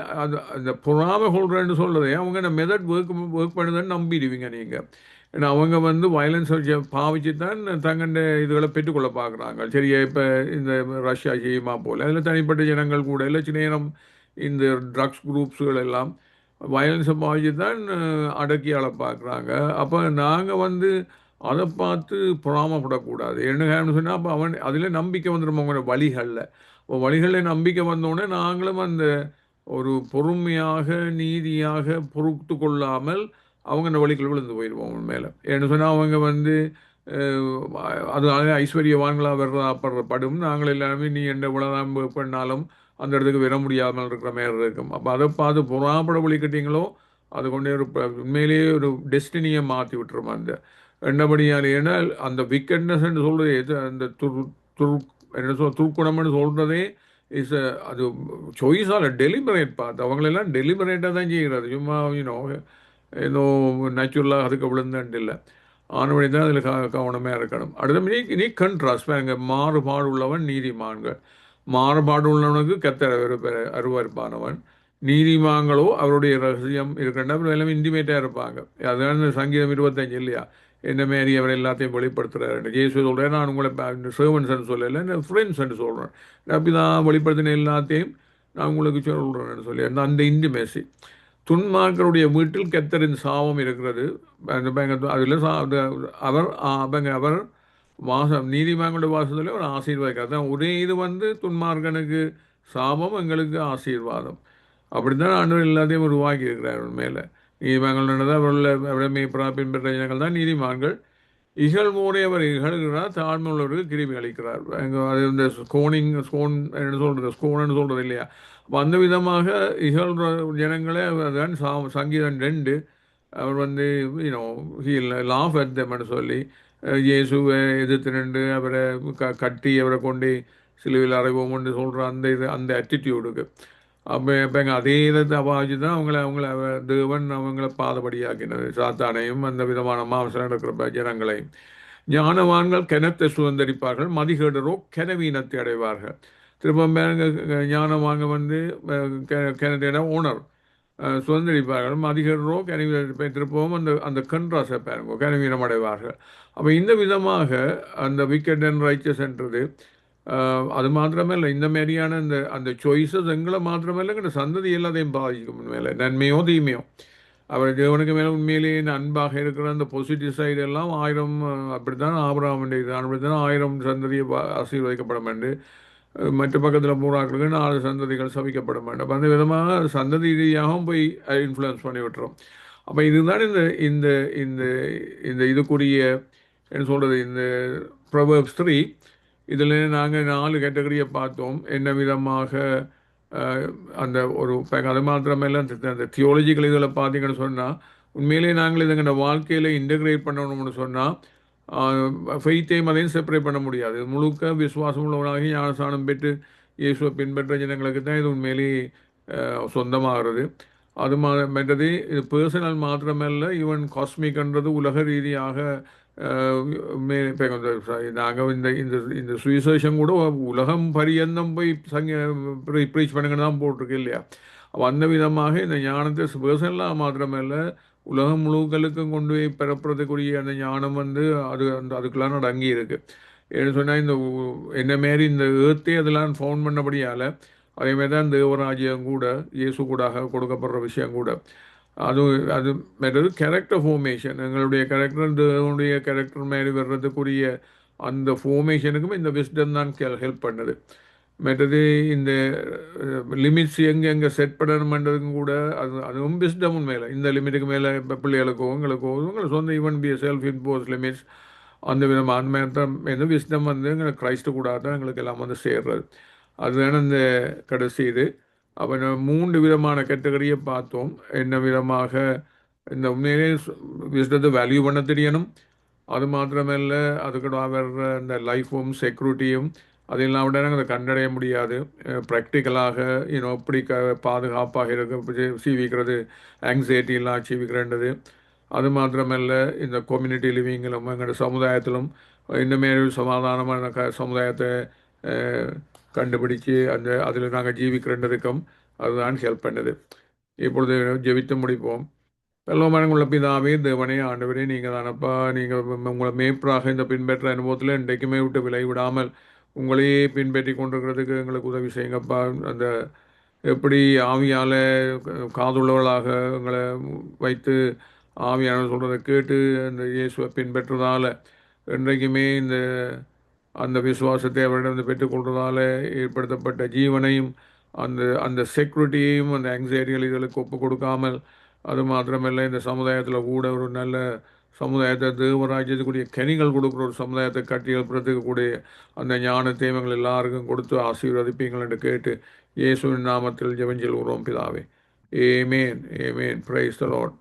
அந்த பொறாமை கொள்றேன்னு சொல்கிறதே அவங்க அந்த மெத்தட் ஒர்க் பண்ணுதுன்னு நம்பிடுவீங்க நீங்கள். ஏன்னா அவங்க வயலன்ஸை பாவிச்சு தான் தங்கண்ட இதுகளை பெற்றுக்கொள்ள பார்க்குறாங்க. சரியா இப்போ இந்த ரஷ்யா செய்யுமா போல் அதில் தனிப்பட்ட ஜனங்கள் கூட இல்லை சின்ன நேரம் இந்த ட்ரக்ஸ் குரூப்ஸுகள் எல்லாம் வயலன்ஸை பாவிச்சு தான் அடக்கி ஆள பார்க்குறாங்க. அப்போ நாங்கள் அதை பார்த்து பொறாமப்படக்கூடாது. என்ன சொன்னால் அப்போ அதில் நம்பிக்கை வந்துடும் அவங்களோட வழிகளில். இப்போ வழிகளில் நம்பிக்கை வந்தோடனே நாங்களும் அந்த ஒரு பொறுமையாக நீதியாக பொறுத்து கொள்ளாமல் அவங்க அந்த வழிகள் விழுந்து போயிடுவோம் மேலே. ஏன்னு சொன்னால் அவங்க அது ஐஸ்வர்யவான்களாக வர்றப்படுற படும் நாங்கள் எல்லாருமே நீ என்ன இவ்வளோதான் பண்ணாலும் அந்த இடத்துக்கு வர முடியாமல் இருக்கிற மாதிரி இருக்கும். அப்போ அதை பார்த்து புறாப்பட ஒழிக்கிட்டீங்களோ அது கொண்டே ஒரு உண்மையிலேயே ஒரு டெஸ்டினியை மாற்றி விட்டுரும் அந்த எண்ணபடியால். ஏன்னா அந்த விக்கெட்னஸ் சொல்கிறது எது அந்த துரு என்ன துர்க்குணம்னு சொல்கிறதே இஸ் அது சாய்ஸால் டெலிபரேட் பார்த்து அவங்களெல்லாம் டெலிபரேட்டாக தான் செய்கிறது. சும்மா ஏதோ நேச்சுரலாக அதுக்கு விழுந்தாண்டு இல்லை. ஆனவழி தான் அதில் கவனமாக இருக்கணும். அடுத்த நீ கண்ட்ராஸ்ட் பாருங்க, மாறுபாடு உள்ளவன் நீதிமான்கள். மாறுபாடு உள்ளவனுக்கு கத்தர் அருவருப்பானவன். நீதிமான்களோ அவருடைய ரகசியம் இருக்கின்ற எல்லாம் இன்டிமேட்டாக இருப்பாங்க. அதுதான் சங்கீதம் 25 இல்லையா, என்ன மாரி அவர் எல்லாத்தையும் வெளிப்படுத்துகிறாரு. இயேசு சொல்கிறேன், நான் உங்களை சர்வன்ஸ்ன்னு சொல்லலை, ஃப்ரெண்ட்ஸ்ன்னு சொல்கிறேன். அப்படி தான் வெளிப்படுத்தின எல்லாத்தையும் நான் உங்களுக்கு சொல்கிறேன்னு சொல்லி அந்த இன்டிமேசி. துன்மார்களுடைய வீட்டில் கர்த்தரின் சாபம் இருக்கிறது. அதில் அவர் அவர் வாசம் நீதிமான்களுடைய வாசத்தில் ஒரு ஆசீர்வாதம். அதான் ஒரே இது துன்மார்கனுக்கு சாபம், எங்களுக்கு ஆசீர்வாதம். அப்படித்தான் ஆண்டவர் எல்லாத்தையும் உருவாக்கி இருக்கிறார். மேலே நீதிமான்கள் நடந்தால் அவருடைய மேய்ப்பரா பின்பற்ற ஜனங்கள் தான் நீதிமான்கள். இகழ்வோரை அவர் இகழ்கிறார், தாழ்மை உள்ளவருக்கு கிருமி அளிக்கிறார். அது இந்த ஸ்கோன் என்ன சொல்கிறது, ஸ்கோன்னு சொல்கிறது இல்லையா. அப்போ அந்த விதமாக இகழ்ற ஜனங்களே அதுதான் சங்கீதம் 2 அவர் லாஃப் அட் தெம்னு சொல்லி இயேசுவை எதிர்த்து நின்று அவரை கட்டி அவரை கொண்டு சிலுவையில் அறைவோம்னு சொல்கிற அந்த அட்டிடியூடுக்கு. அப்போ அதே இதை அபாஜி தான் அவங்கள தேவன் அவங்கள பாதபடியாக்கினது, சாத்தானையும் அந்த விதமான மாம்சம் நடக்கிற ஜனங்களையும். ஞானவான்கள் கிணத்தை சுதந்திரிப்பார்கள், மதிகேடரோ கனவீனத்தை அடைவார்கள். திரும்ப ஞானவாங்க கிணத்தின ஓனர் சுதந்திரிப்பார்கள், மதிகேடரோ கனவீனத்தை திருப்பவும் அந்த கன்ட்ராஸை பாருங்க கனவீனம் அடைவார்கள். அப்போ இந்த விதமாக அந்த விக்கெட் அண்ட் ரைச்சஸ்ன்றது அது மாத்திரமல்ல, இந்த மாதிரியான அந்த சாய்ஸஸ் எங்களை மாத்திரமல்ல எங்கள் சந்ததி எல்லாத்தையும் பாதிக்கும். மேலே நன்மையோ தீமையோ அவர் தேவனுக்கு மேலே உண்மையிலேயே அன்பாக இருக்கிற அந்த பாசிட்டிவ் சைடு எல்லாம் 1000 அப்படித்தான் ஆபிரகாமுடைய இது அப்படித்தான் 1000 சந்ததியை ஆசீர்வதிக்கப்பட வேண்டும். மற்ற பக்கத்தில் பூராக்களுக்கு 4 சந்ததிகள் சபிக்கப்பட வேண்டும். அப்போ அந்த விதமாக சந்ததி ரீதியாகவும் போய் இன்ஃப்ளூயன்ஸ் பண்ணி விட்டுறோம். அப்போ இதுதான் இந்த இந்த இந்த இதுக்குரிய என்ன சொல்கிறது, இந்த ப்ரொவெர்ப்ஸ் 3 இதில் நாங்கள் 4 கேட்டகரியை பார்த்தோம். என்ன விதமாக அந்த ஒரு அது மாத்திரமேல அந்த தியோலஜிக்கல் இதில் பார்த்தீங்கன்னு சொன்னால் உண்மையிலேயே நாங்கள் இதை எங்கள் வாழ்க்கையில் இன்டகிரேட் பண்ணணும்னு சொன்னால் ஃபெய்த்தையும் அதையும் செப்பரேட் பண்ண முடியாது. முழுக்க விசுவாசம் உள்ளவனாகி ஞானஸ்நானம் பெற்று இயேசுவை பின்பற்ற ஜனங்களுக்கு தான் இது உண்மையிலேயே சொந்தமாகிறது. அது மற்றது இது பர்சனல் மாத்திரமல்ல, ஈவன் காஸ்மிக்ன்றது உலக ரீதியாக நாங்கள் இந்த சுவிசேஷம் கூட உலகம் பரியந்தம் போய் ப்ரீச் பண்ணுங்கன்னு தான் போட்டிருக்கு இல்லையா. அந்த விதமாக இந்த ஞானத்தை பர்சனலாக மாத்திரமல்ல உலகம் முழுக்களுக்கும் கொண்டு போய் பிறப்புறதுக்குரிய அந்த ஞானம் அதுக்கெல்லாம் அடங்கி இருக்கு. ஏன்னு சொன்னால் இந்த என்ன மாரி இந்த ஏர்த்தே அதெல்லாம் ஃபவுண்ட் பண்ணபடியால் அதேமாதிரி தான் தேவராஜ்யம் கூட இயேசு கூடாக கொடுக்கப்படுற விஷயம் கூட அது மற்றது கேரக்டர் ஃபார்மேஷன். எங்களுடைய தேவனுடைய கேரக்டர் மாதிரி வர்றதுக்குரிய அந்த ஃபார்மேஷனுக்கும் இந்த விஸ்டம் தான் ஹெல்ப் பண்ணுது. மற்றது இந்த லிமிட்ஸ் எங்கே செட் பண்ணணுன்றதுக்கும் கூட அதுவும் விஸ்டம் மேலே. இந்த லிமிட்டுக்கு மேலே இப்போ பிள்ளைகளுக்கோ உங்களை சொந்த even B self impose limits அந்த விதமாக அந்த மாதிரி தான் இந்த விஸ்டம் எங்களுக்கு கிரைஸ்ட்டு கூட தான் எங்களுக்கு எல்லாம் சேர்றது. அதுதானே இந்த கடைசி இது. அப்போ 3 விதமான கேட்டகரியை பார்த்தோம். என்ன விதமாக இந்த உண்மையிலே விஸ்டத்தை வேல்யூ பண்ண தெரியணும். அது மாத்திரமல்ல அதுக்கூட வர்ற இந்த லைஃபும் செக்யூரிட்டியும் அதெல்லாம் விட அதை கண்டடைய முடியாது. ப்ராக்டிக்கலாக இப்படி பாதுகாப்பாக இருக்க சீவிக்கிறது, ஆங்ஸைட்டிலாம் சீவிக்கிறன்றது. அது மாத்திரமல்ல இந்த கம்யூனிட்டி லிவிங்கிலும் எங்களோட சமுதாயத்திலும் இந்தமாரி சமாதானமான சமுதாயத்தை கண்டுபிடிச்சு அதில் நாங்கள் ஜீவிக்கிறதுக்கும் அதுதான் ஹெல்ப் பண்ணுது. இப்பொழுது ஜெபித்து முடிப்போம். பரலோகமான பிதாவே, தேவனே, ஆண்டவரே, நீங்கள் தானப்பா, நீங்கள் உங்களை மேய்ப்பராக இந்த பின்பற்ற அனுபவத்தில் இன்றைக்குமே விட்டு விளைவிடாமல் உங்களையே பின்பற்றி கொண்டிருக்கிறதுக்கு எங்களுக்கு உதவி செய்யுங்கப்பா. அந்த எப்படி ஆவியால் காதுள்ளவர்களாக எங்களை வைத்து ஆவியான சொல்கிறத கேட்டு அந்த இயேசுவை பின்பற்றுறதால இன்றைக்குமே அந்த விசுவாசத்தை அவரிடம் பெற்றுக்கொள்றதால ஏற்படுத்தப்பட்ட ஜீவனையும் அந்த செக்யூரிட்டியையும் அந்த ஆங்ஸைட்டிகள் இதுகளுக்கு ஒப்பு கொடுக்காமல், அது மாத்திரமல்ல இந்த சமுதாயத்தில் கூட ஒரு நல்ல சமுதாயத்தை தேவராஜ்யத்துக்குரிய கனிகள் கொடுக்குற ஒரு சமுதாயத்தை கட்டி எழுப்புறதுக்கு கூடிய அந்த ஞான தேவங்கள் எல்லாருக்கும் கொடுத்து ஆசீர்வதிப்பீங்கள் என்று கேட்டு இயேசுவின் நாமத்தில் ஜெபஞ்செல்கிறோம் பிதாவே. ஏமேன் ஏமேன். Praise the Lord.